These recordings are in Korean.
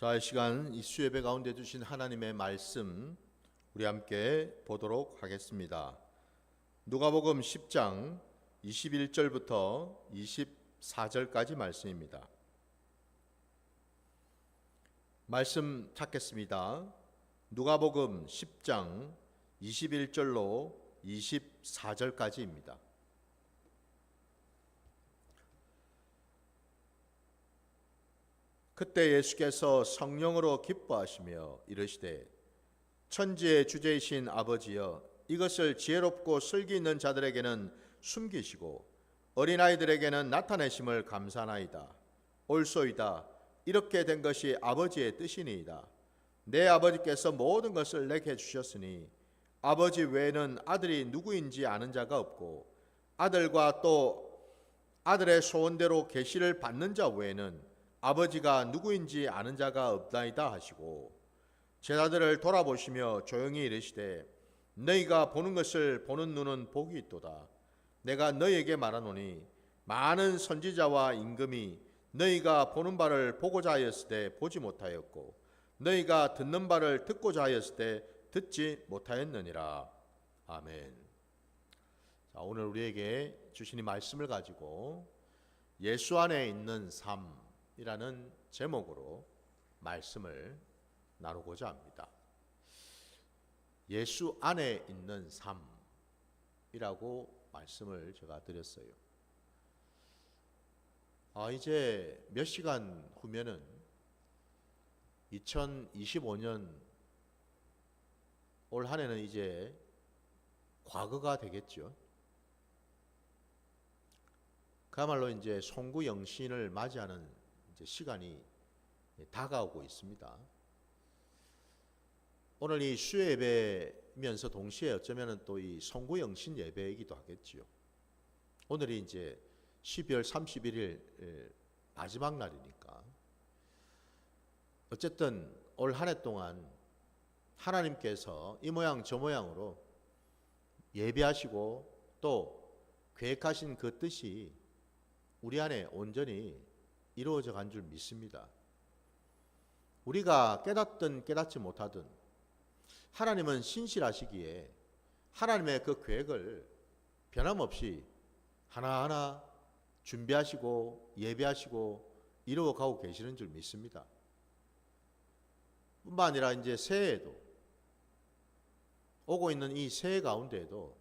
자, 이 시간 이 수예배 가운데 주신 하나님의 말씀 우리 함께 보도록 하겠습니다. 누가복음 10장 21절부터 24절까지 말씀입니다. 말씀 찾겠습니다. 누가복음 10장 21절로 24절까지입니다. 그때 예수께서 성령으로 기뻐하시며 이르시되 천지의 주제이신 아버지여, 이것을 지혜롭고 슬기 있는 자들에게는 숨기시고 어린아이들에게는 나타내심을 감사나이다. 옳소이다. 이렇게 된 것이 아버지의 뜻이니이다. 내 아버지께서 모든 것을 내게 주셨으니 아버지 외에는 아들이 누구인지 아는 자가 없고 아들과 또 아들의 소원대로 계시를 받는 자 외에는 아버지가 누구인지 아는 자가 없나이다 하시고 제자들을 돌아보시며 조용히 이르시되 너희가 보는 것을 보는 눈은 복이 있도다. 내가 너희에게 말하노니 많은 선지자와 임금이 너희가 보는 바를 보고자 하였을 때 보지 못하였고 너희가 듣는 바를 듣고자 하였을 때 듣지 못하였느니라. 아멘. 자, 오늘 우리에게 주신 이 말씀을 가지고 예수 안에 있는 삶이라는 제목으로 말씀을 나누고자 합니다. 예수 안에 있는 삶이라고 말씀을 제가 드렸어요. 이제 몇 시간 후면은 2025년 올 한 해는 이제 과거가 되겠죠. 그야말로 이제 송구영신을 맞이하는 이제 시간이 다가오고 있습니다. 오늘 이 수요 예배면서 동시에 어쩌면 또 이 송구영신 예배이기도 하겠지요. 오늘이 이제 12월 31일 마지막 날이니까 어쨌든 올 한 해 동안 하나님께서 이 모양 저 모양으로 예배하시고 또 계획하신 그 뜻이 우리 안에 온전히 이루어져 간 줄 믿습니다. 우리가 깨닫든 깨닫지 못하든 하나님은 신실하시기에 하나님의 그 계획을 변함없이 하나하나 준비하시고 예배하시고 이루어가고 계시는 줄 믿습니다. 뿐만 아니라 이제 새해에도 오고 있는 이 새해 가운데에도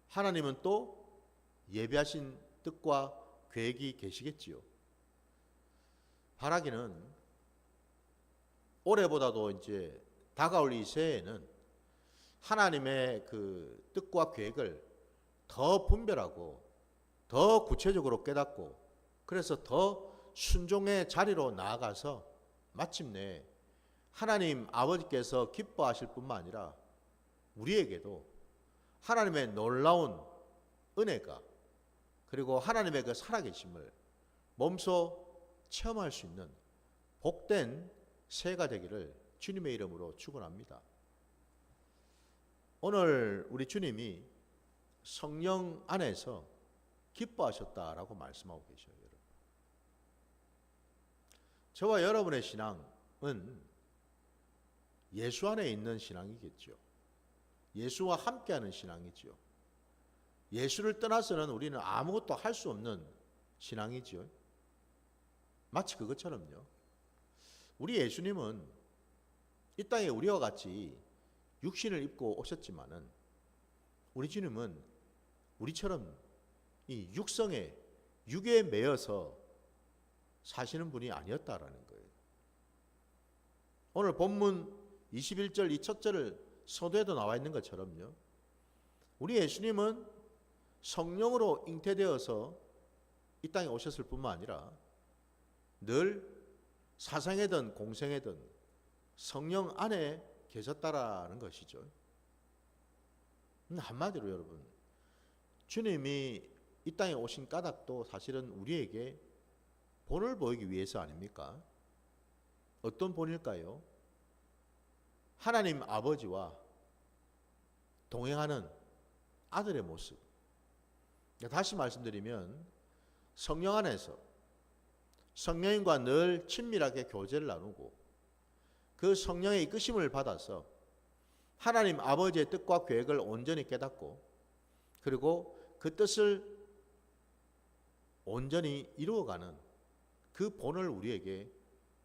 하나님은 또 예배하신 뜻과 계획이 계시겠지요. 바라기는 올해보다도 이제 다가올 이 새해에는 하나님의 그 뜻과 계획을 더 분별하고 더 구체적으로 깨닫고 그래서 더 순종의 자리로 나아가서 마침내 하나님 아버지께서 기뻐하실 뿐만 아니라 우리에게도 하나님의 놀라운 은혜가 그리고 하나님의 그 살아계심을 몸소 체험할 수 있는 복된 새해가 되기를 주님의 이름으로 축원합니다. 오늘 우리 주님이 성령 안에서 기뻐하셨다라고 말씀하고 계셔요. 여러분. 저와 여러분의 신앙은 예수 안에 있는 신앙이겠죠. 예수와 함께하는 신앙이죠. 예수를 떠나서는 우리는 아무것도 할 수 없는 신앙이죠. 마치 그것처럼요. 우리 예수님은 이 땅에 우리와 같이 육신을 입고 오셨지만은 우리 주님은 우리처럼 이 육성에 육에 매여서 사시는 분이 아니었다라는 거예요. 오늘 본문 21절 이 첫 절을 서두에도 나와 있는 것처럼요. 우리 예수님은 성령으로 잉태되어서 이 땅에 오셨을 뿐만 아니라 늘 사생애든 공생애든 성령 안에 계셨다라는 것이죠. 한마디로 여러분, 주님이 이 땅에 오신 까닭도 사실은 우리에게 본을 보이기 위해서 아닙니까? 어떤 본일까요? 하나님 아버지와 동행하는 아들의 모습. 다시 말씀드리면 성령 안에서 성령님과 늘 친밀하게 교제를 나누고 그 성령의 이끄심을 받아서 하나님 아버지의 뜻과 계획을 온전히 깨닫고 그리고 그 뜻을 온전히 이루어가는 그 본을 우리에게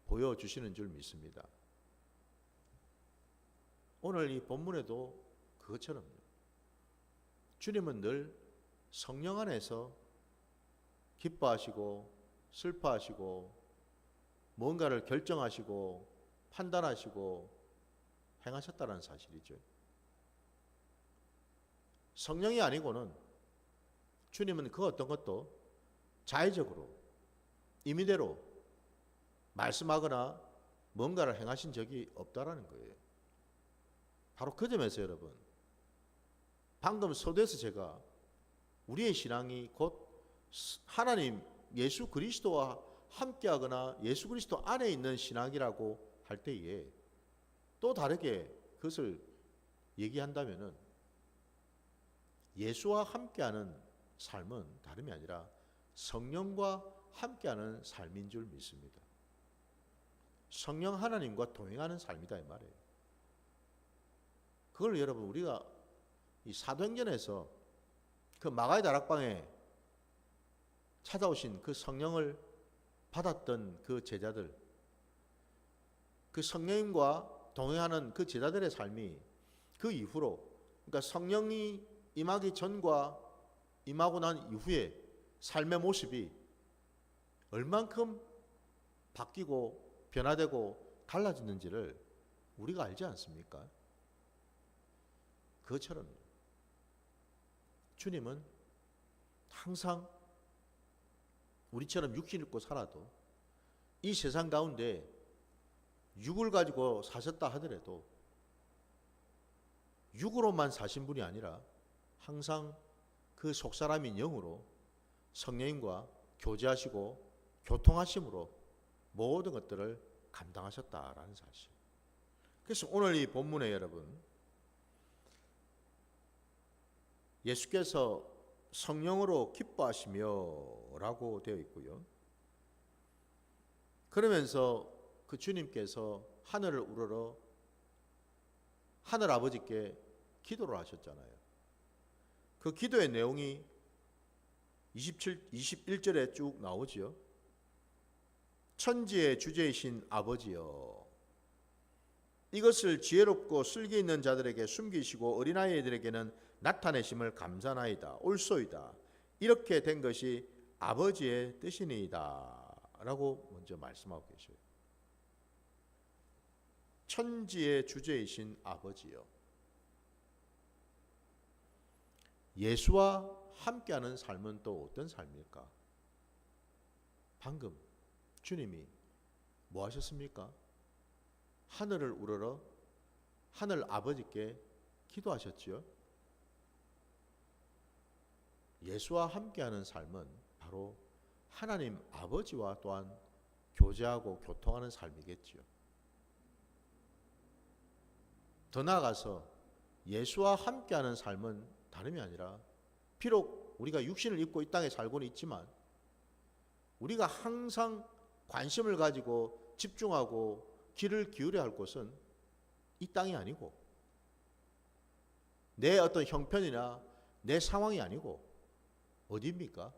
보여주시는 줄 믿습니다. 오늘 이 본문에도 그것처럼요. 주님은 늘 성령 안에서 기뻐하시고 슬퍼하시고 뭔가를 결정하시고 판단하시고 행하셨다는 사실이죠. 성령이 아니고는 주님은 그 어떤 것도 자의적으로 임의대로 말씀하거나 뭔가를 행하신 적이 없다라는 거예요. 바로 그 점에서 여러분, 방금 서두에서 제가 우리의 신앙이 곧 하나님 예수 그리스도와 함께하거나 예수 그리스도 안에 있는 신앙이라고 할 때에 또 다르게 그것을 얘기한다면은 예수와 함께하는 삶은 다름이 아니라 성령과 함께하는 삶인 줄 믿습니다. 성령 하나님과 동행하는 삶이다 이 말이에요. 그걸 여러분 우리가 이 사도행전에서 그 마가의 다락방에 찾아오신 그 성령을 받았던 그 제자들, 그 성령님과 동행하는 그 제자들의 삶이 그 이후로, 그러니까 성령이 임하기 전과 임하고 난 이후에 삶의 모습이 얼만큼 바뀌고 변화되고 달라졌는지를 우리가 알지 않습니까? 그것처럼 주님은 항상 우리처럼 육신을 입고 살아도 이 세상 가운데 육을 가지고 사셨다 하더라도 육으로만 사신 분이 아니라 항상 그 속사람인 영으로 성령님과 교제하시고 교통하심으로 모든 것들을 감당하셨다라는 사실. 그래서 오늘 이 본문에 여러분 예수께서 성령으로 기뻐하시며 라고 되어 있고요. 그러면서 그 주님께서 하늘을 우러러 하늘 아버지께 기도를 하셨잖아요. 그 기도의 내용이 21절에 쭉 나오지요. 천지의 주제이신 아버지여, 이것을 지혜롭고 슬기 있는 자들에게 숨기시고 어린아이들에게는 나타내심을 감사나이다. 옳소이다. 이렇게 된 것이 아버지의 뜻이니이다 라고 먼저 말씀하고 계셔요. 천지의 주제이신 아버지여, 예수와 함께하는 삶은 또 어떤 삶일까? 방금 주님이 뭐 하셨습니까? 하늘을 우러러 하늘 아버지께 기도하셨지요. 예수와 함께하는 삶은 바로 하나님 아버지와 또한 교제하고 교통하는 삶이겠지요. 더 나아가서 예수와 함께하는 삶은 다름이 아니라 비록 우리가 육신을 입고 이 땅에 살고는 있지만 우리가 항상 관심을 가지고 집중하고 귀를 기울여야 할 곳은 이 땅이 아니고 내 어떤 형편이나 내 상황이 아니고 어디입니까?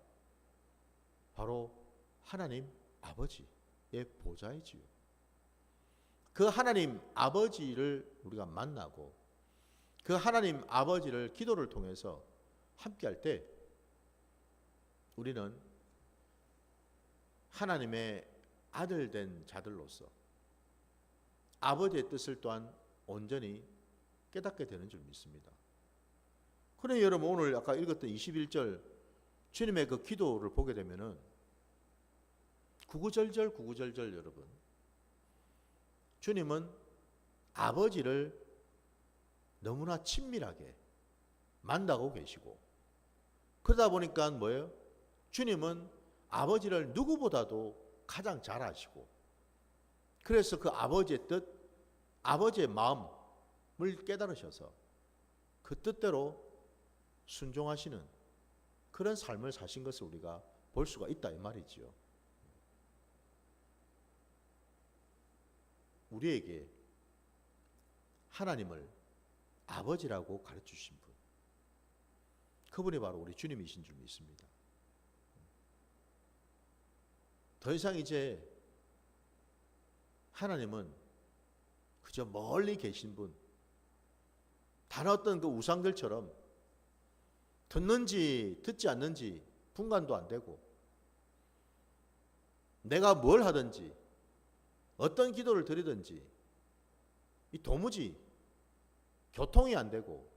바로 하나님 아버지의 보좌이지요. 그 하나님 아버지를 우리가 만나고 그 하나님 아버지를 기도를 통해서 함께할 때 우리는 하나님의 아들 된 자들로서 아버지의 뜻을 또한 온전히 깨닫게 되는 줄 믿습니다. 그래 여러분 오늘 아까 읽었던 21절 주님의 그 기도를 보게 되면은 구구절절 여러분 주님은 아버지를 너무나 친밀하게 만나고 계시고 그러다 보니까 뭐예요? 주님은 아버지를 누구보다도 가장 잘 아시고 그래서 그 아버지의 뜻, 아버지의 마음을 깨달으셔서 그 뜻대로 순종하시는 그런 삶을 사신 것을 우리가 볼 수가 있다 이 말이지요. 우리에게 하나님을 아버지라고 가르쳐 주신 분, 그분이 바로 우리 주님이신 줄 믿습니다. 더 이상 이제 하나님은 그저 멀리 계신 분, 단 어떤 그 우상들처럼 듣는지 듣지 않는지 분간도 안 되고, 내가 뭘 하든지 어떤 기도를 드리든지 이 도무지 교통이 안 되고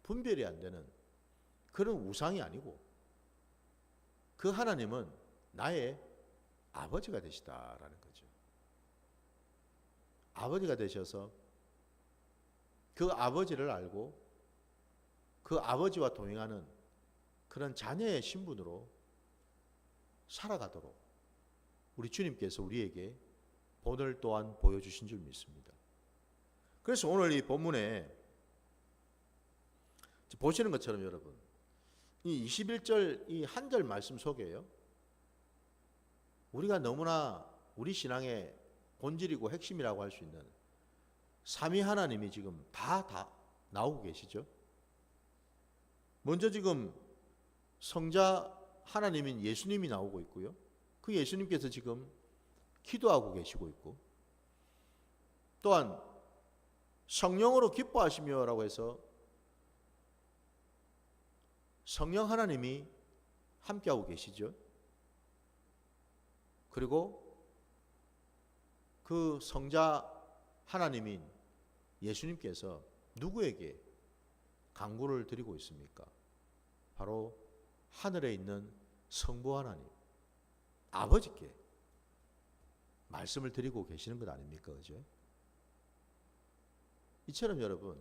분별이 안 되는 그런 우상이 아니고, 그 하나님은 나의 아버지가 되시다라는 거죠. 아버지가 되셔서 그 아버지를 알고 그 아버지와 동행하는 그런 자녀의 신분으로 살아가도록 우리 주님께서 우리에게 본을 또한 보여주신 줄 믿습니다. 그래서 오늘 이 본문에 보시는 것처럼 여러분, 이 21절 이 한 절 말씀 속에요, 우리가 너무나 우리 신앙의 본질이고 핵심이라고 할 수 있는 삼위 하나님이 지금 다 나오고 계시죠. 먼저 지금 성자 하나님인 예수님이 나오고 있고요. 그 예수님께서 지금 기도하고 계시고 있고, 또한 성령으로 기뻐하시며라고 해서 성령 하나님이 함께하고 계시죠. 그리고 그 성자 하나님인 예수님께서 누구에게 간구를 드리고 있습니까? 바로 하늘에 있는 성부 하나님, 아버지께 말씀을 드리고 계시는 것 아닙니까? 그죠? 이처럼 여러분,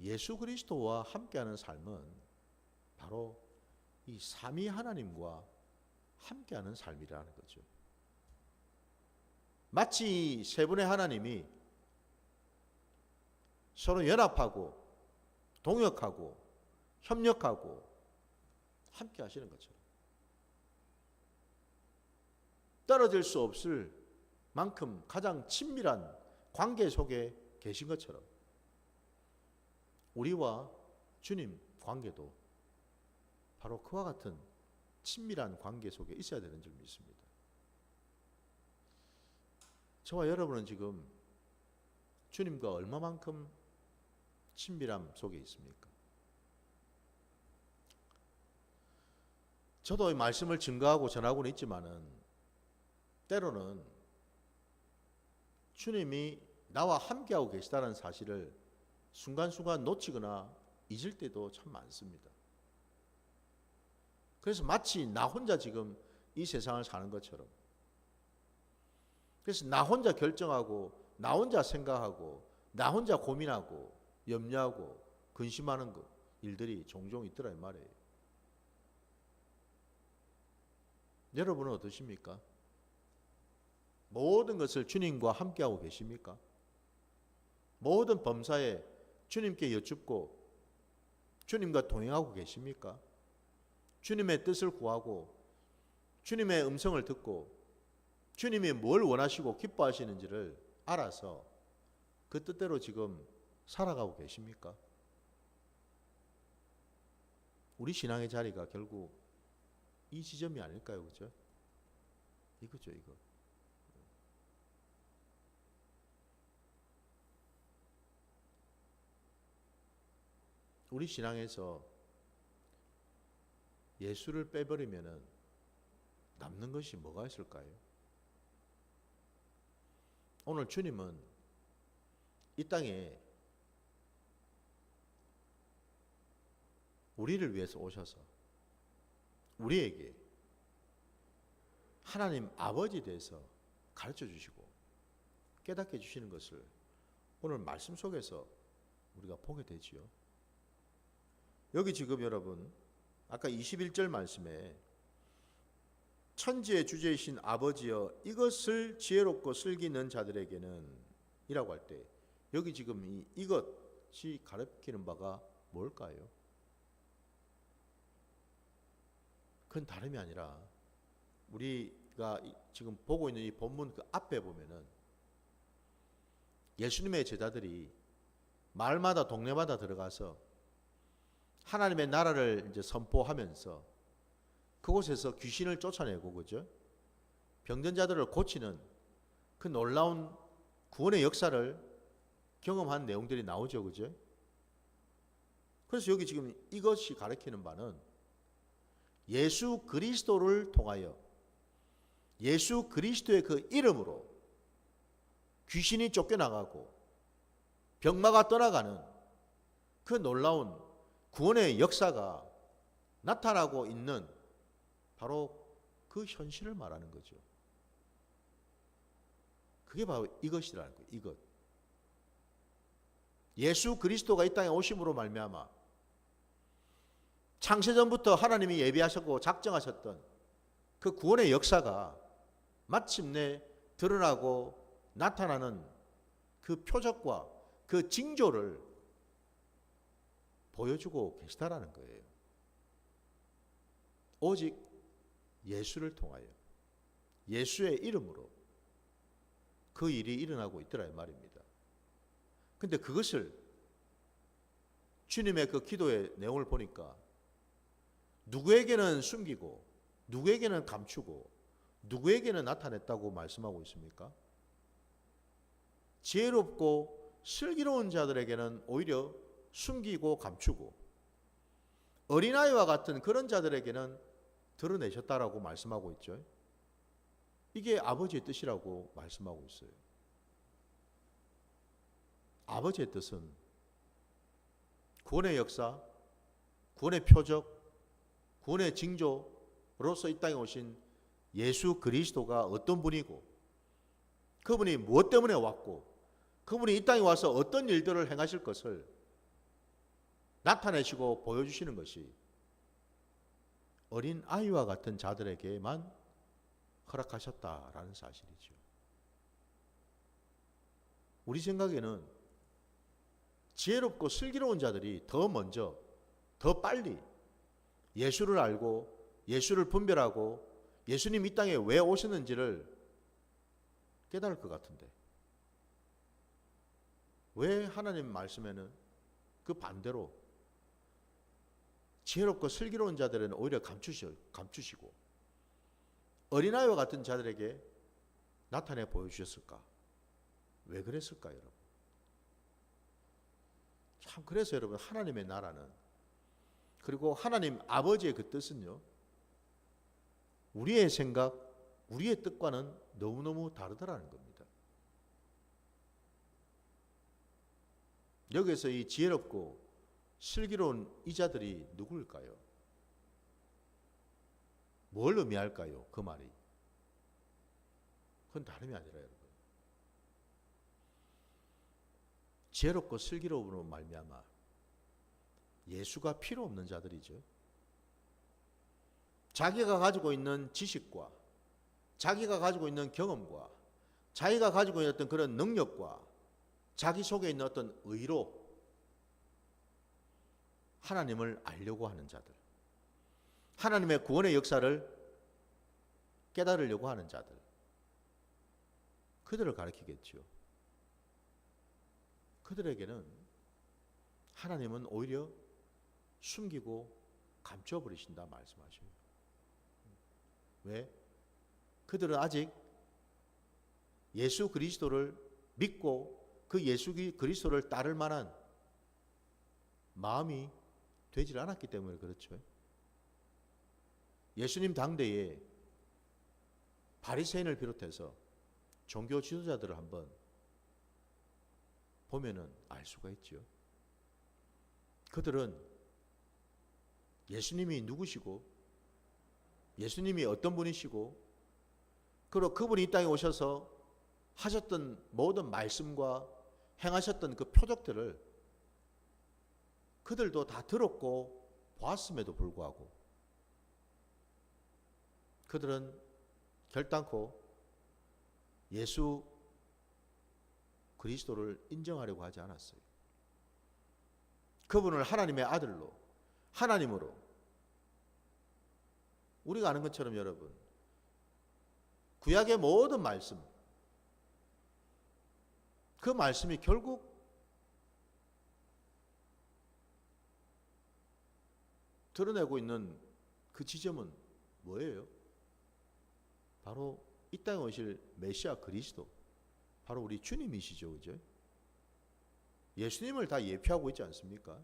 예수 그리스도와 함께하는 삶은 바로 이 삼위 하나님과 함께하는 삶이라는 거죠. 마치 세 분의 하나님이 서로 연합하고 동역하고 협력하고 함께 하시는 것처럼, 떨어질 수 없을 만큼 가장 친밀한 관계 속에 계신 것처럼 우리와 주님 관계도 바로 그와 같은 친밀한 관계 속에 있어야 되는 줄 믿습니다. 저와 여러분은 지금 주님과 얼마만큼 친밀함 속에 있습니까? 저도 이 말씀을 증거하고 전하고는 있지만은 때로는 주님이 나와 함께하고 계시다는 사실을 순간순간 놓치거나 잊을 때도 참 많습니다. 그래서 마치 나 혼자 지금 이 세상을 사는 것처럼, 그래서 나 혼자 결정하고 나 혼자 생각하고 나 혼자 고민하고 염려하고 근심하는 일들이 종종 있더라 이 말이에요. 여러분은 어떠십니까? 모든 것을 주님과 함께하고 계십니까? 모든 범사에 주님께 여쭙고 주님과 동행하고 계십니까? 주님의 뜻을 구하고 주님의 음성을 듣고 주님이 뭘 원하시고 기뻐하시는지를 알아서 그 뜻대로 지금 살아가고 계십니까? 우리 신앙의 자리가 결국 이 지점이 아닐까요? 그죠? 이거죠, 이거. 우리 신앙에서 예수를 빼버리면은 남는 것이 뭐가 있을까요? 오늘 주님은 이 땅에 우리를 위해서 오셔서 우리에게 하나님 아버지에 대해서 가르쳐 주시고 깨닫게 해주시는 것을 오늘 말씀 속에서 우리가 보게 되지요. 여기 지금 여러분 아까 21절 말씀에 천지의 주제이신 아버지여 이것을 지혜롭고 슬기 있는 자들에게는 이라고 할 때 여기 지금 이것이 가르치는 바가 뭘까요? 그건 다름이 아니라 우리가 지금 보고 있는 이 본문 그 앞에 보면은 예수님의 제자들이 마을마다 동네마다 들어가서 하나님의 나라를 이제 선포하면서 그곳에서 귀신을 쫓아내고, 그죠? 병든 자들을 고치는 그 놀라운 구원의 역사를 경험한 내용들이 나오죠, 그죠? 그래서 여기 지금 이것이 가리키는 바는 예수 그리스도를 통하여 예수 그리스도의 그 이름으로 귀신이 쫓겨나가고 병마가 떠나가는 그 놀라운 구원의 역사가 나타나고 있는 바로 그 현실을 말하는 거죠. 그게 바로 이것이라는 거예요. 이것. 예수 그리스도가 이 땅에 오심으로 말미암아 창세전부터 하나님이 예비하셨고 작정하셨던 그 구원의 역사가 마침내 드러나고 나타나는 그 표적과 그 징조를 보여주고 계시다라는 거예요. 오직 예수를 통하여 예수의 이름으로 그 일이 일어나고 있더라 이 말입니다. 근데 그것을 주님의 그 기도의 내용을 보니까 누구에게는 숨기고 누구에게는 감추고 누구에게는 나타냈다고 말씀하고 있습니까? 지혜롭고 슬기로운 자들에게는 오히려 숨기고 감추고 어린아이와 같은 그런 자들에게는 드러내셨다라고 말씀하고 있죠. 이게 아버지의 뜻이라고 말씀하고 있어요. 아버지의 뜻은 구원의 역사, 구원의 표적, 구원의 징조로서 이 땅에 오신 예수 그리스도가 어떤 분이고 그분이 무엇 때문에 왔고 그분이 이 땅에 와서 어떤 일들을 행하실 것을 나타내시고 보여주시는 것이 어린 아이와 같은 자들에게만 허락하셨다라는 사실이죠. 우리 생각에는 지혜롭고 슬기로운 자들이 더 먼저, 더 빨리 예수를 알고 예수를 분별하고 예수님 이 땅에 왜 오셨는지를 깨달을 것 같은데 왜 하나님 말씀에는 그 반대로 지혜롭고 슬기로운 자들은 오히려 감추시고 어린아이와 같은 자들에게 나타내 보여주셨을까? 왜 그랬을까 여러분? 참 그래서 여러분 하나님의 나라는 그리고 하나님 아버지의 그 뜻은요 우리의 생각, 우리의 뜻과는 너무너무 다르더라는 겁니다. 여기서 이 지혜롭고 슬기로운 이 자들이 누구일까요? 뭘 의미할까요? 그 말이. 그건 다름이 아니라 여러분. 지혜롭고 슬기로움으로 말미암아 예수가 필요 없는 자들이죠. 자기가 가지고 있는 지식과 자기가 가지고 있는 경험과 자기가 가지고 있는 어떤 그런 능력과 자기 속에 있는 어떤 의로 하나님을 알려고 하는 자들, 하나님의 구원의 역사를 깨달으려고 하는 자들, 그들을 가리키겠죠. 그들에게는 하나님은 오히려 숨기고 감춰버리신다 말씀하셔요. 왜? 그들은 아직 예수 그리스도를 믿고 그 예수 그리스도를 따를 만한 마음이 되질 않았기 때문에 그렇죠. 예수님 당대에 바리새인을 비롯해서 종교 지도자들을 한번 보면은 알 수가 있죠. 그들은 예수님이 누구시고 예수님이 어떤 분이시고 그리고 그분이 이 땅에 오셔서 하셨던 모든 말씀과 행하셨던 그 표적들을 그들도 다 들었고 보았음에도 불구하고 그들은 결단코 예수 그리스도를 인정하려고 하지 않았어요. 그분을 하나님의 아들로 하나님으로 우리가 아는 것처럼 여러분 구약의 모든 말씀 그 말씀이 결국 드러내고 있는 그 지점은 뭐예요? 바로 이 땅에 오실 메시아 그리스도, 바로 우리 주님이시죠, 그죠? 예수님을 다 예표하고 있지 않습니까?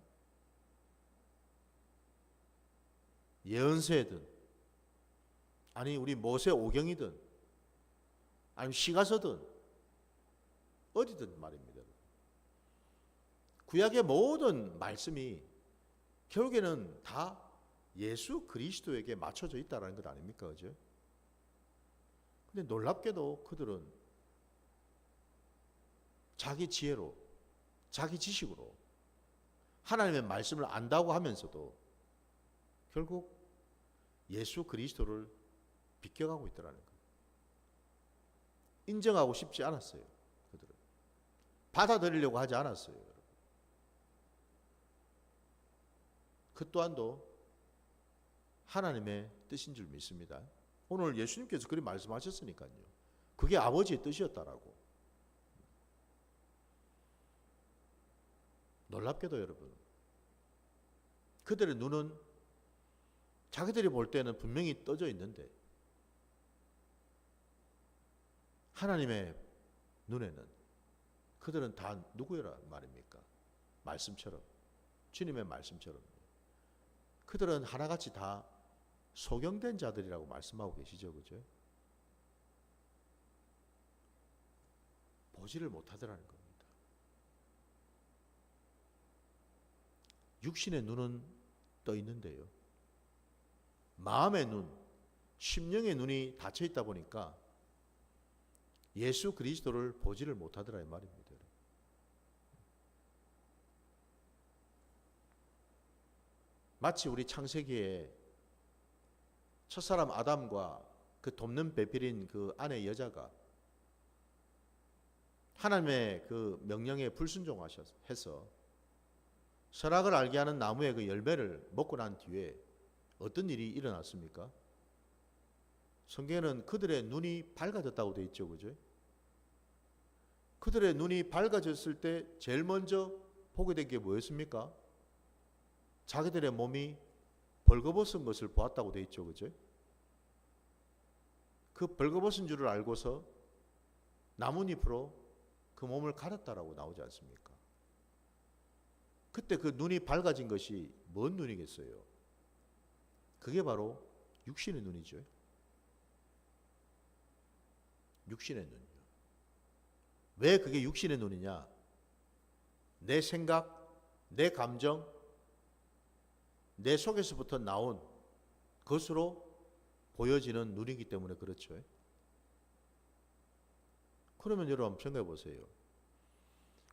예언서든, 아니 우리 모세 오경이든, 아니 시가서든 어디든 말입니다. 구약의 모든 말씀이 결국에는 다 예수 그리스도에게 맞춰져 있다는 것 아닙니까? 그죠? 근데 놀랍게도 그들은 자기 지혜로, 자기 지식으로 하나님의 말씀을 안다고 하면서도 결국 예수 그리스도를 비껴가고 있더라는 거예요. 인정하고 싶지 않았어요. 그들은 받아들이려고 하지 않았어요. 그 또한도 하나님의 뜻인 줄 믿습니다. 오늘 예수님께서 그렇게 말씀하셨으니까요. 그게 아버지의 뜻이었다라고. 놀랍게도 여러분, 그들의 눈은 자기들이 볼 때는 분명히 떠져 있는데 하나님의 눈에는 그들은 다 누구라 말입니까? 말씀처럼, 주님의 말씀처럼 그들은 하나같이 다 소경된 자들이라고 말씀하고 계시죠, 그죠? 보지를 못하더라는 겁니다. 육신의 눈은 떠 있는데요, 마음의 눈, 심령의 눈이 닫혀 있다 보니까 예수 그리스도를 보지를 못하더라 이 말입니다. 마치 우리 창세기에 첫사람 아담과 그 돕는 베필인 그 아내 여자가 하나님의 그 명령에 불순종해서 선악을 알게 하는 나무의 그 열매를 먹고 난 뒤에 어떤 일이 일어났습니까? 성경에는 그들의 눈이 밝아졌다고 되어 있죠, 그죠? 그들의 눈이 밝아졌을 때 제일 먼저 보게 된 게 뭐였습니까? 자기들의 몸이 벌거벗은 것을 보았다고 되어 있죠, 그죠? 그 벌거벗은 줄을 알고서 나뭇잎으로 그 몸을 가렸다라고 나오지 않습니까? 그때 그 눈이 밝아진 것이 뭔 눈이겠어요? 그게 바로 육신의 눈이죠. 육신의 눈이요. 왜 그게 육신의 눈이냐? 내 생각, 내 감정, 내 속에서부터 나온 것으로 보여지는 눈이기 때문에 그렇죠. 그러면 여러분 생각해 보세요.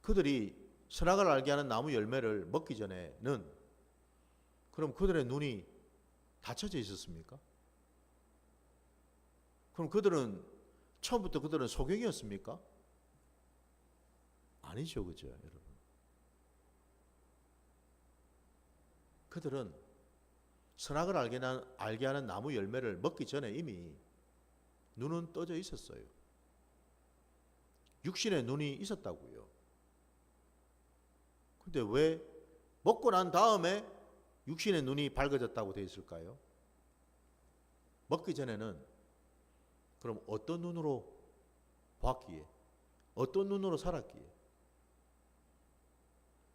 그들이 선악을 알게 하는 나무 열매를 먹기 전에는 그럼 그들의 눈이 닫혀져 있었습니까? 그럼 그들은 처음부터 그들은 소경이었습니까? 아니죠, 그죠, 여러분? 그들은 선악을 알게 하는 나무 열매를 먹기 전에 이미 눈은 떠져 있었어요. 육신의 눈이 있었다고요. 근데 왜 먹고 난 다음에 육신의 눈이 밝아졌다고 되어 있을까요? 먹기 전에는 그럼 어떤 눈으로 보았기에, 어떤 눈으로 살았기에?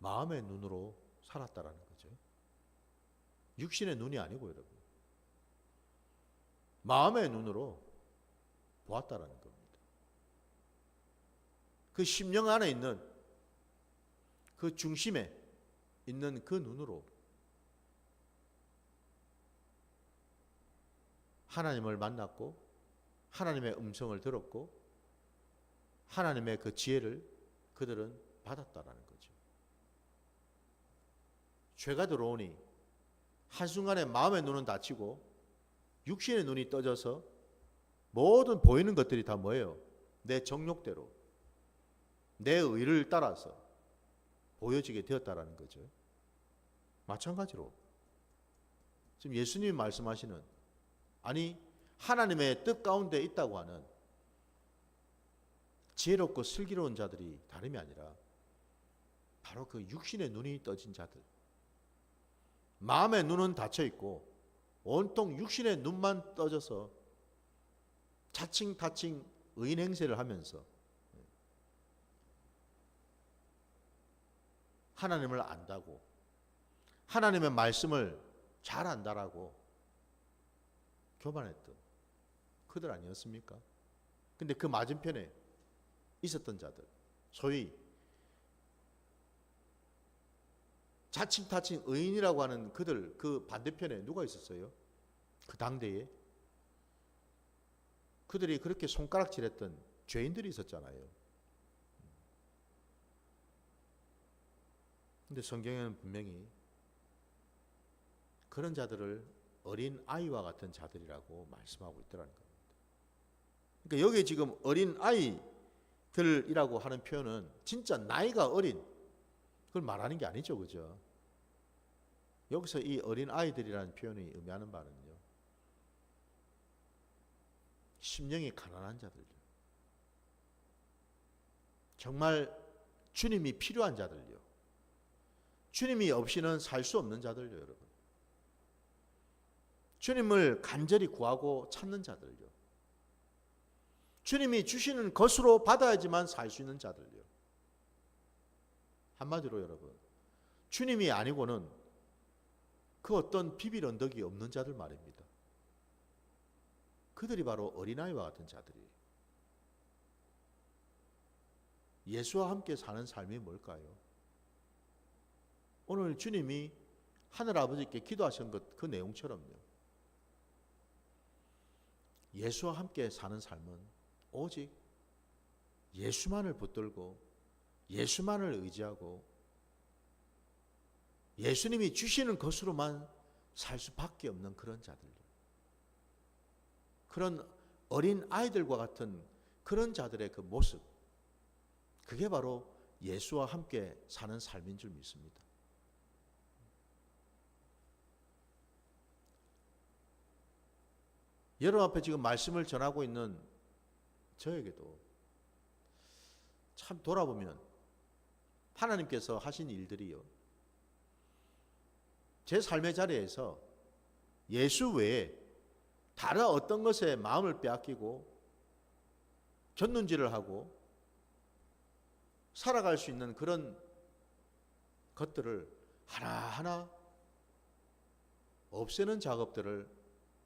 마음의 눈으로 살았다라는 거죠. 육신의 눈이 아니고 여러분, 마음의 눈으로 보았다라는 겁니다. 그 심령 안에 있는 그 중심에 있는 그 눈으로 하나님을 만났고 하나님의 음성을 들었고 하나님의 그 지혜를 그들은 받았다라는 거죠. 죄가 들어오니 한순간에 마음의 눈은 닫히고 육신의 눈이 떠져서 모든 보이는 것들이 다 뭐예요? 내 정욕대로, 내 의를 따라서 보여지게 되었다라는 거죠. 마찬가지로 지금 예수님이 말씀하시는, 아니 하나님의 뜻 가운데 있다고 하는 지혜롭고 슬기로운 자들이 다름이 아니라 바로 그 육신의 눈이 떠진 자들, 마음의 눈은 닫혀 있고 온통 육신의 눈만 떠져서 자칭 의인 행세를 하면서 하나님을 안다고, 하나님의 말씀을 잘 안다라고 교만했던 그들 아니었습니까? 근데 그 맞은편에 있었던 자들, 소위 자칭 의인이라고 하는 그들, 그 반대편에 누가 있었어요? 그 당대에 그들이 그렇게 손가락질했던 죄인들이 있었잖아요. 근데 성경에는 분명히 그런 자들을 어린 아이와 같은 자들이라고 말씀하고 있더라는 겁니다. 그러니까 여기 지금 어린 아이들이라고 하는 표현은 진짜 나이가 어린 그걸 말하는 게 아니죠, 그죠? 여기서 이 어린 아이들이라는 표현이 의미하는 바는요, 심령이 가난한 자들요, 정말 주님이 필요한 자들요, 주님이 없이는 살 수 없는 자들요, 여러분. 주님을 간절히 구하고 찾는 자들요, 주님이 주시는 것으로 받아야지만 살 수 있는 자들요. 한마디로 여러분, 주님이 아니고는 그 어떤 비빌 언덕이 없는 자들 말입니다. 그들이 바로 어린아이와 같은 자들이에요. 예수와 함께 사는 삶이 뭘까요? 오늘 주님이 하늘아버지께 기도하신 그 내용처럼요, 예수와 함께 사는 삶은 오직 예수만을 붙들고 예수만을 의지하고 예수님이 주시는 것으로만 살 수밖에 없는 그런 자들, 그런 어린 아이들과 같은 그런 자들의 그 모습, 그게 바로 예수와 함께 사는 삶인 줄 믿습니다. 여러분 앞에 지금 말씀을 전하고 있는 저에게도 참 돌아보면 하나님께서 하신 일들이요, 제 삶의 자리에서 예수 외에 다른 어떤 것에 마음을 빼앗기고 줬는지를 하고 살아갈 수 있는 그런 것들을 하나하나 없애는 작업들을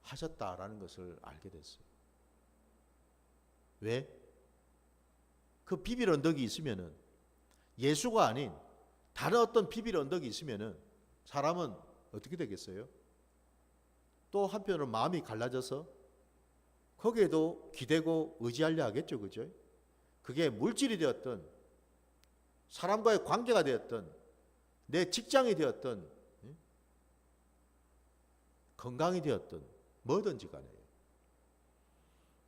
하셨다라는 것을 알게 됐어요. 왜? 그 비빌 언덕이 있으면은, 예수가 아닌 다른 어떤 비빌 언덕이 있으면은 사람은 어떻게 되겠어요? 또 한편으로 마음이 갈라져서 거기에도 기대고 의지하려 하겠죠, 그죠? 그게 물질이 되었든 사람과의 관계가 되었든 내 직장이 되었든 건강이 되었든 뭐든지 간에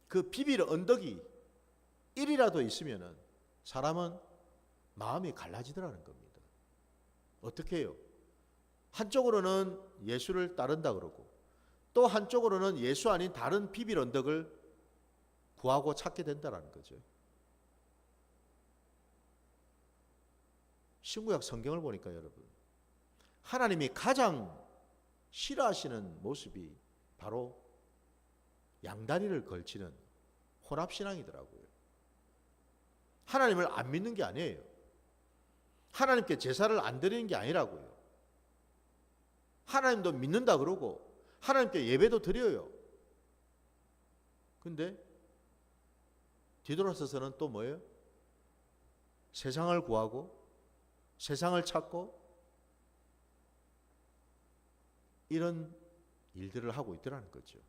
그 비빌 언덕이 1이라도 있으면은 사람은 마음이 갈라지더라는 겁니다. 어떻게 해요? 한쪽으로는 예수를 따른다 그러고 또 한쪽으로는 예수 아닌 다른 비빌 언덕을 구하고 찾게 된다는 거죠. 신구약 성경을 보니까 여러분, 하나님이 가장 싫어하시는 모습이 바로 양다리를 걸치는 혼합신앙이더라고요. 하나님을 안 믿는 게 아니에요. 하나님께 제사를 안 드리는 게 아니라고요. 하나님도 믿는다 그러고 하나님께 예배도 드려요. 근데 뒤돌아서서는 또 뭐예요? 세상을 구하고 세상을 찾고 이런 일들을 하고 있더라는 거죠.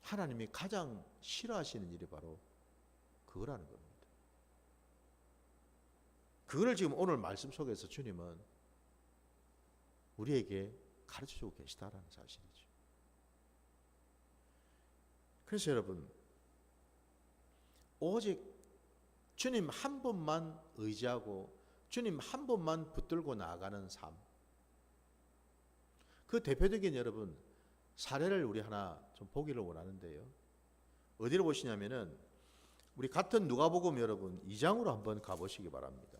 하나님이 가장 싫어하시는 일이 바로 그거라는 겁니다. 그거를 지금 오늘 말씀 속에서 주님은 우리에게 가르쳐주고 계시다라는 사실이죠. 그래서 여러분, 오직 주님 한 분만 의지하고 주님 한 분만 붙들고 나아가는 삶, 그 대표적인 여러분 사례를 우리 하나 좀 보기를 원하는데요. 어디를 보시냐면은 우리 같은 누가복음 여러분 2장으로 한번 가보시기 바랍니다.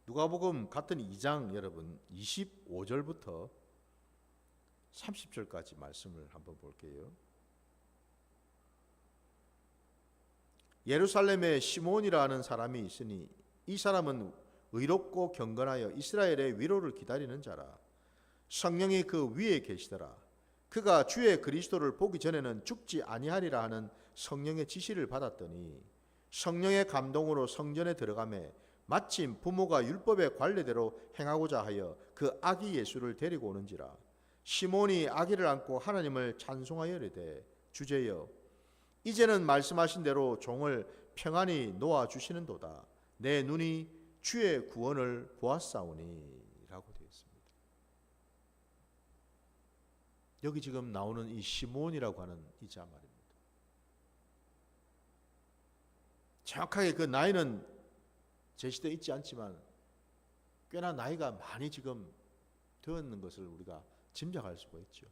누가복음 같은 2장 여러분 25절부터 30절까지 말씀을 한번 볼게요. 예루살렘에 시몬이라는 사람이 있으니 이 사람은 의롭고 경건하여 이스라엘의 위로를 기다리는 자라. 성령이 그 위에 계시더라. 그가 주의 그리스도를 보기 전에는 죽지 아니하리라 하는 성령의 지시를 받았더니 성령의 감동으로 성전에 들어가매 마침 부모가 율법의 관례대로 행하고자 하여 그 아기 예수를 데리고 오는지라. 시몬이 아기를 안고 하나님을 찬송하여 이르되 주제여 이제는 말씀하신 대로 종을 평안히 놓아 주시는도다. 내 눈이 주의 구원을 보았사오니 라고 되어 있습니다. 여기 지금 나오는 이 시몬이라고 하는 이 자 말입니다. 정확하게 그 나이는 제시되어 있지 않지만 꽤나 나이가 많이 지금 되었는 것을 우리가 짐작할 수가 있죠.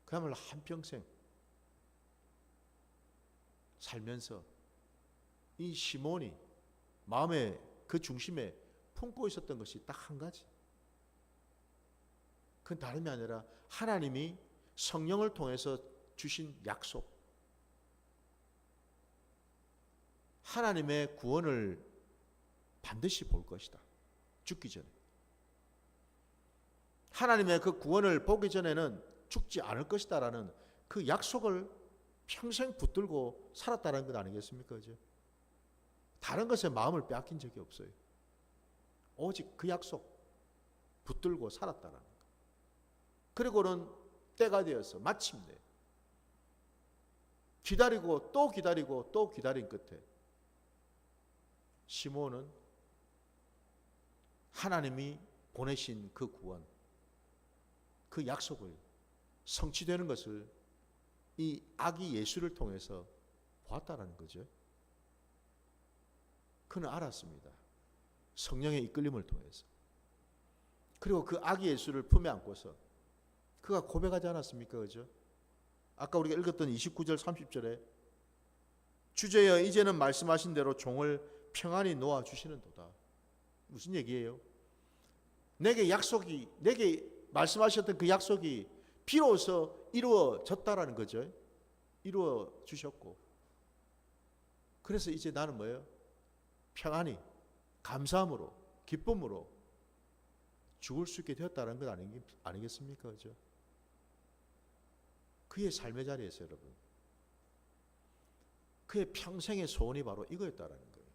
그야말로 한평생 살면서 이 시몬이 마음의 그 중심에 품고 있었던 것이 딱 한 가지. 그건 다름이 아니라 하나님이 성령을 통해서 주신 약속, 하나님의 구원을 반드시 볼 것이다. 죽기 전에. 하나님의 그 구원을 보기 전에는 죽지 않을 것이다 라는 그 약속을 평생 붙들고 살았다는 것 아니겠습니까? 그죠? 다른 것에 마음을 빼앗긴 적이 없어요. 오직 그 약속 붙들고 살았다는 것. 그리고는 때가 되어서 마침내 기다리고 또 기다리고 또 기다린 끝에 시몬은 하나님이 보내신 그 구원, 그 약속을 성취되는 것을 이 아기 예수를 통해서 보았다는 거죠. 그는 알았습니다. 성령의 이끌림을 통해서. 그리고 그 아기 예수를 품에 안고서 그가 고백하지 않았습니까? 그죠? 아까 우리가 읽었던 29절 30절에 주제여 이제는 말씀하신 대로 종을 평안히 놓아 주시는도다. 무슨 얘기예요? 내게 말씀하셨던 그 약속이 비로소 이루어졌다라는 거죠. 이루어 주셨고. 그래서 이제 나는 뭐예요? 평안히, 감사함으로, 기쁨으로 죽을 수 있게 되었다는 것 아니겠습니까? 그죠? 그의 삶의 자리에서 여러분, 그의 평생의 소원이 바로 이거였다라는 거예요.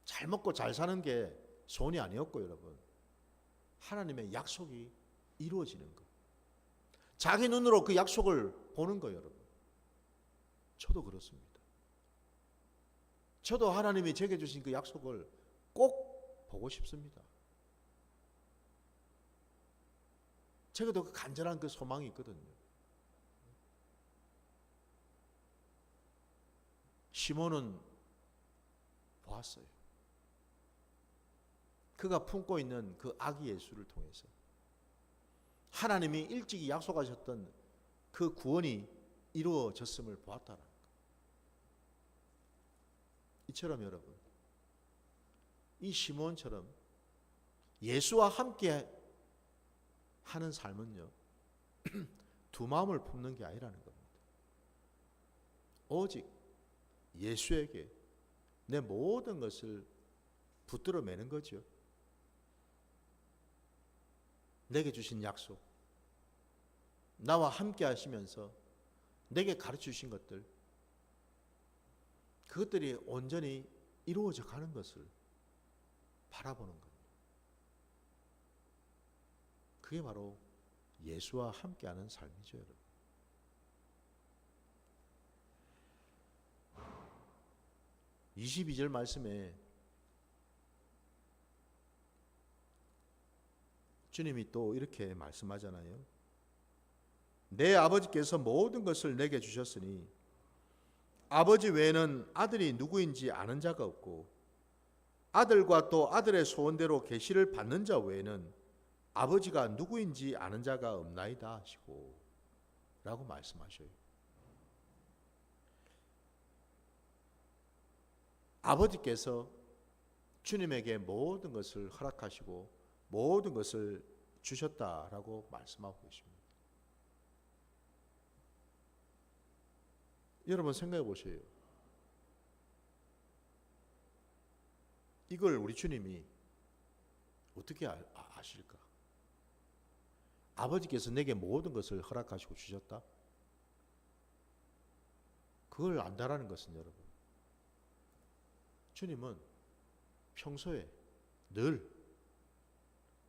잘 먹고 잘 사는 게 소원이 아니었고 여러분, 하나님의 약속이 이루어지는 것. 자기 눈으로 그 약속을 보는 거예요, 여러분. 저도 그렇습니다. 저도 하나님이 제게 주신 그 약속을 꼭 보고 싶습니다. 제게도 그 간절한 그 소망이 있거든요. 시몬은 보았어요. 그가 품고 있는 그 아기 예수를 통해서 하나님이 일찍이 약속하셨던 그 구원이 이루어졌음을 보았다는 것. 이처럼 여러분, 이 시몬처럼 예수와 함께 하는 삶은요, 두 마음을 품는 게 아니라는 겁니다. 오직 예수에게 내 모든 것을 붙들어 매는 거죠. 내게 주신 약속, 나와 함께 하시면서 내게 가르쳐 주신 것들, 그것들이 온전히 이루어져 가는 것을 바라보는 겁니다. 그게 바로 예수와 함께하는 삶이죠, 여러분. (22절) 말씀에 주님이 또 이렇게 말씀하잖아요. 내 아버지께서 모든 것을 내게 주셨으니 아버지 외에는 아들이 누구인지 아는 자가 없고 아들과 또 아들의 소원대로 계시를 받는 자 외에는 아버지가 누구인지 아는 자가 없나이다 하시고 라고 말씀하셔요. 아버지께서 주님에게 모든 것을 허락하시고 모든 것을 주셨다라고 말씀하고 계십니다. 여러분 생각해 보세요. 이걸 우리 주님이 어떻게 아실까? 아버지께서 내게 모든 것을 허락하시고 주셨다? 그걸 안다라는 것은 여러분, 주님은 평소에 늘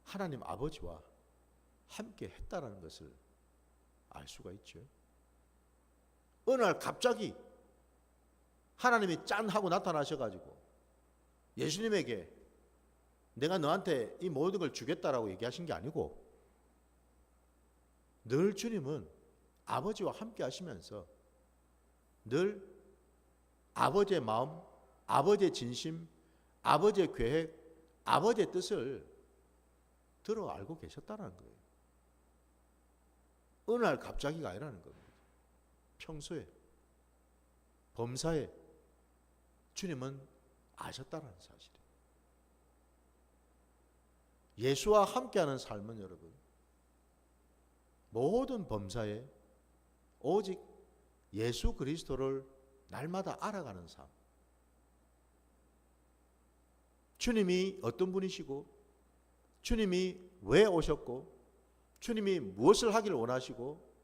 하나님 아버지와 함께 했다라는 것을 알 수가 있죠. 어느 날 갑자기 하나님이 짠 하고 나타나셔가지고 예수님에게 내가 너한테 이 모든 걸 주겠다라고 얘기하신 게 아니고, 늘 주님은 아버지와 함께 하시면서 늘 아버지의 마음, 아버지의 진심, 아버지의 계획, 아버지의 뜻을 들어 알고 계셨다는 거예요. 어느 날 갑자기가 아니라는 겁니다. 평소에, 범사에 주님은 아셨다는 사실이에요. 예수와 함께하는 삶은 여러분, 모든 범사에 오직 예수 그리스도를 날마다 알아가는 삶. 주님이 어떤 분이시고, 주님이 왜 오셨고, 주님이 무엇을 하기를 원하시고,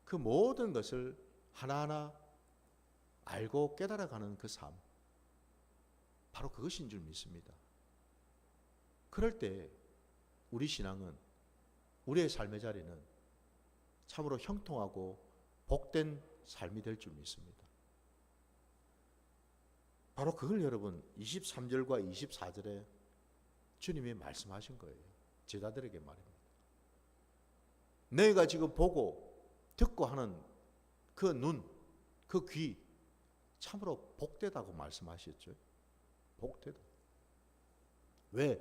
그 모든 것을 하나하나 알고 깨달아가는 그 삶, 바로 그것인 줄 믿습니다. 그럴 때 우리 신앙은, 우리의 삶의 자리는 참으로 형통하고 복된 삶이 될 줄 믿습니다. 바로 그걸 여러분 23절과 24절에 주님이 말씀하신 거예요. 제자들에게 말입니다. 너희가 지금 보고 듣고 하는 그 눈, 그 귀, 참으로 복되다고 말씀하셨죠. 복되다. 왜?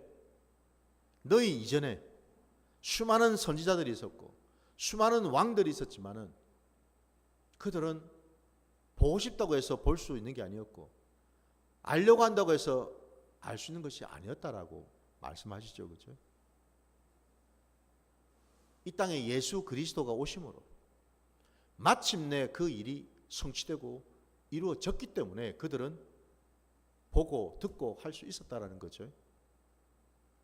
너희 이전에 수많은 선지자들이 있었고 수많은 왕들이 있었지만은 그들은 보고 싶다고 해서 볼 수 있는 게 아니었고, 알려고 한다고 해서 알 수 있는 것이 아니었다라고 말씀하시죠. 그렇죠? 이 땅에 예수 그리스도가 오심으로 마침내 그 일이 성취되고 이루어졌기 때문에 그들은 보고 듣고 할 수 있었다라는 거죠.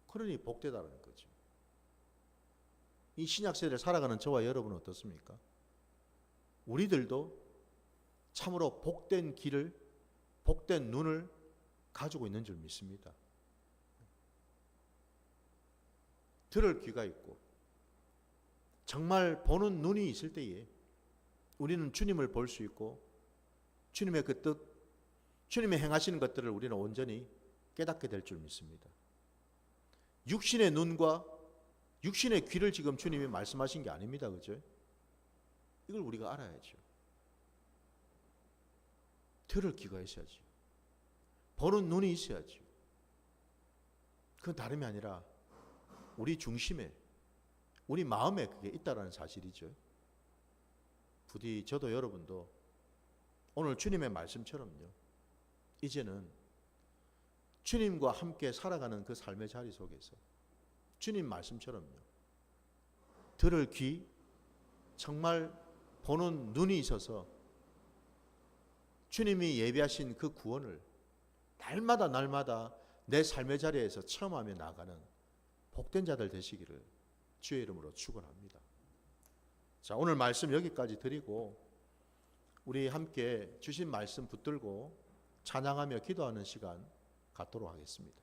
그러니 복되다라는 거죠. 이 신약 세대를 살아가는 저와 여러분은 어떻습니까? 우리들도 참으로 복된 길을, 복된 눈을 가지고 있는 줄 믿습니다. 들을 귀가 있고 정말 보는 눈이 있을 때에 우리는 주님을 볼 수 있고 주님의 그 뜻, 주님의 행하시는 것들을 우리는 온전히 깨닫게 될 줄 믿습니다. 육신의 눈과 육신의 귀를 지금 주님이 말씀하신 게 아닙니다. 그죠? 이걸 우리가 알아야죠. 들을 귀가 있어야죠. 보는 눈이 있어야죠. 그건 다름이 아니라 우리 중심에, 우리 마음에 그게 있다라는 사실이죠. 부디 저도 여러분도 오늘 주님의 말씀처럼요, 이제는 주님과 함께 살아가는 그 삶의 자리 속에서 주님 말씀처럼요, 들을 귀, 정말 보는 눈이 있어서 주님이 예비하신 그 구원을 날마다 내 삶의 자리에서 체험하며 나아가는 복된 자들 되시기를 주의 이름으로 축원합니다. 자, 오늘 말씀 여기까지 드리고 우리 함께 주신 말씀 붙들고 찬양하며 기도하는 시간 갖도록 하겠습니다.